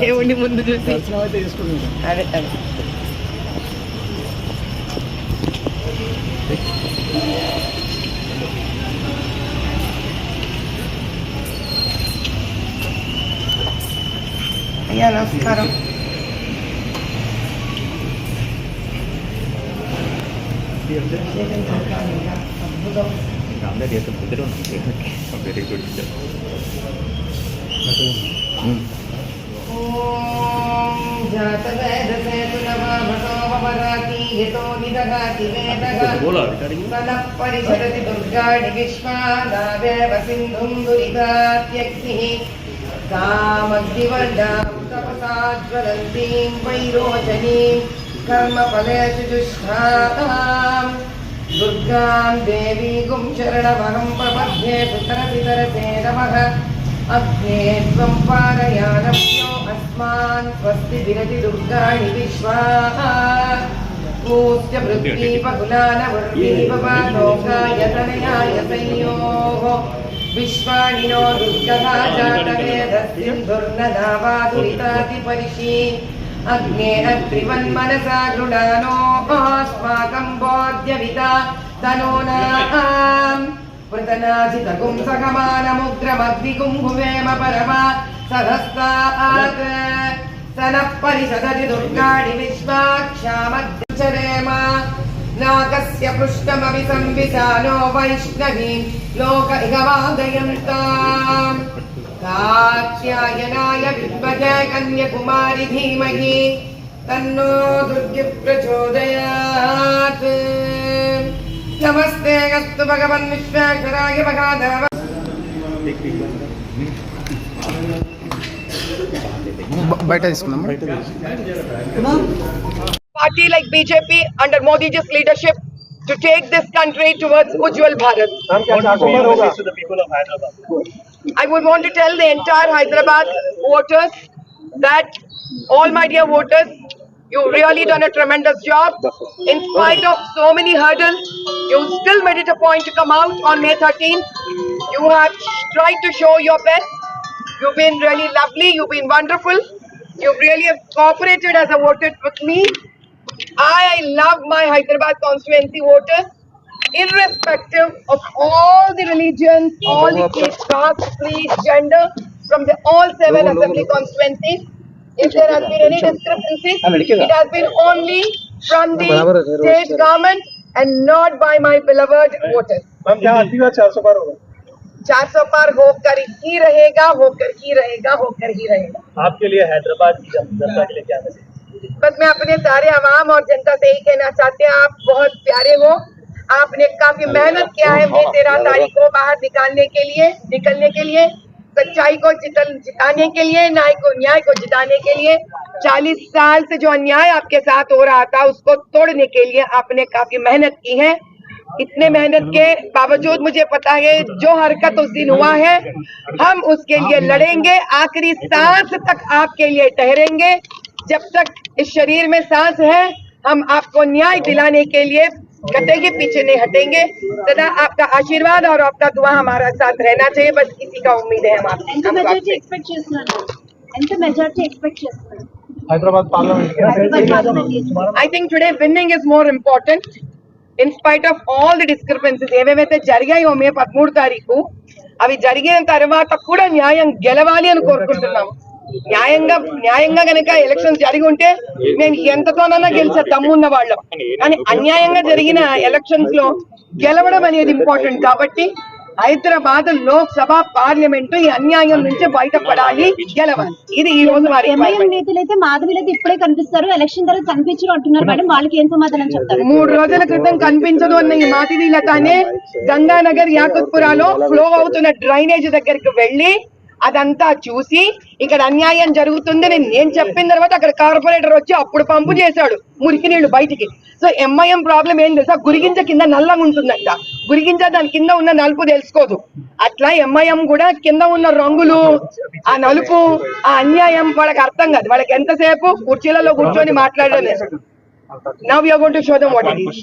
దేవుడి ముందు చూసి అదే అదే అయ్యా నమస్కారం. Very good. పరిషదతి దుర్గాణి విశ్వానాదేవ సింధుం దురితాత్యగ్నిః కామగ్నివర్ణాం తపసాజ్వలంతీం వైరోచనీం కర్మఫలేషు దుష్టాం దుర్గాం దేవీగుం శరణమహం ప్రపద్యే సుతరసితరసే నమః. అగ్నే త్వం పారయానభ్యో అస్మాన్ స్వస్తి విరతి దుర్గాణి విశ్వాః. పూజ్య పృథ్వీపకులానవృత్తిపపాలోకాయతనయాయ సంయోః విశ్వాణినో దుర్గదా జాతవేదస్సింధుర్నదావాదురితాతి పరిషీ. అగ్నే అత్రివన్మనసా గృణానోస్మాకం బోధ్యవితా తనూనాం పృతనాజితగుం సగమానముగ్రమగ్నిగుం భువేమ పరమా సహస్తాత్. సనః పరిషదతి దుర్గాణి విశ్వాక్షామగ్నిచరేమ. నాగస్య పృష్ఠమపి సంవిశానో వైష్ణవీం లోక ఇహవాదయంతాం. కాత్యాయనాయ విద్మజే కన్యకుమారి ధీమహి తన్నో దుర్గి ప్రచోదయాత్. నమస్తే అస్తు భగవన్ విశ్వేశ్వరాయ మహాదేవ. బయట తీసుకుందాం. Party like BJP under Modi ji's leadership to take this country towards Ujjwal Bharat. I would want to tell the entire Hyderabad voters that all my dear voters, you've really done a tremendous job. In spite of so many hurdles, you still made it a point to come out on May 13th. You have tried to show your best. You've been really lovely. You've been wonderful. You really have cooperated as a voter with me. I love my Hyderabad constituency voters, irrespective of all the religions, all the caste, creed, gender, from the all 7 assembly constituencies. If there has been any discrepancies, it has been only from the state government and not by my beloved voters. 400 पार होकर ही रहेगा, होकर ही रहेगा, होकर ही रहेगा. आपके लिए हैदराबाद की जनता के लिए क्या मैसेज? बस मैं अपने सारे आवाम और जनता से यही कहना चाहते हैं, आप बहुत प्यारे हो. आपने काफी मेहनत किया है मई 13 तारीख को बाहर निकलने के लिए, सच्चाई को जिताने के लिए, न्याय को जिताने के लिए. 40 साल से जो अन्याय आपके साथ हो रहा था उसको तोड़ने के लिए आपने काफी मेहनत की है. इतने मेहनत के बावजूद मुझे पता है जो हरकत उस दिन हुआ है, हम उसके लिए लड़ेंगे. आखिरी सांस तक आपके लिए ठहरेंगे. जब तक इस शरीर में सांस है हम आपको न्याय दिलाने के लिए कतई पीछे नहीं हटेंगे. सदा आपका आशीर्वाद और आपका दुआ हमारा साथ रहना चाहिए. बस इसी का उम्मीद है हम आपसे. Hyderabad parliament I think today winning is more important. In spite of all the discrepancies, ఏవేవైతే జరిగాయో మే 13 తారీఖు అవి జరిగిన తర్వాత కూడా న్యాయం గెలవాలి అని కోరుకుంటున్నాము. న్యాయంగా గనక ఎలక్షన్స్ జరిగి ఉంటే మేము ఎంతతోనన్నా గెలిచే దమ్మున్న వాళ్ళం. కానీ అన్యాయంగా జరిగిన ఎలక్షన్స్ లో గెలవడం అనేది ఇంపార్టెంట్. కాబట్టి హైదరాబాద్ లోక్సభ పార్లమెంటు ఈ అన్యాయం నుంచి బయటపడాలి, గెలవాలి. ఇది ఈ రోజు వారి నేతలైతే మాధవిలైతే ఇప్పుడే కనిపిస్తారు, ఎలక్షన్ తర్వాత కనిపించరు అంటున్నారు మేడం. వాళ్ళకి ఏం సమాధానం చెప్తారు? 3 రోజుల క్రితం కనిపించదు అన్న ఈ మాధవీలతనే గంగానగర్ యాకుత్పురాలో ఫ్లో అవుతున్న డ్రైనేజ్ దగ్గరికి వెళ్లి అదంతా చూసి ఇక్కడ అన్యాయం జరుగుతుందని నేను చెప్పిన తర్వాత అక్కడ కార్పొరేటర్ వచ్చి అప్పుడు పంపు చేశాడు మురికి నీళ్లు బయటికి. సో ఎంఐఎం ప్రాబ్లం ఏం తెలుసా, గురిగింజ కింద నల్లగా ఉంటుందంట, గురిగింజ దాని కింద ఉన్న నలుపు తెలుసుకోదు. అట్లా ఎంఐఎం కూడా కింద ఉన్న రంగులు, ఆ నలుపు, ఆ అన్యాయం వాళ్ళకి అర్థం కాదు. వాళ్ళకి ఎంతసేపు కుర్చీలలో కూర్చొని మాట్లాడలేదు. Now we are going to show them what it is.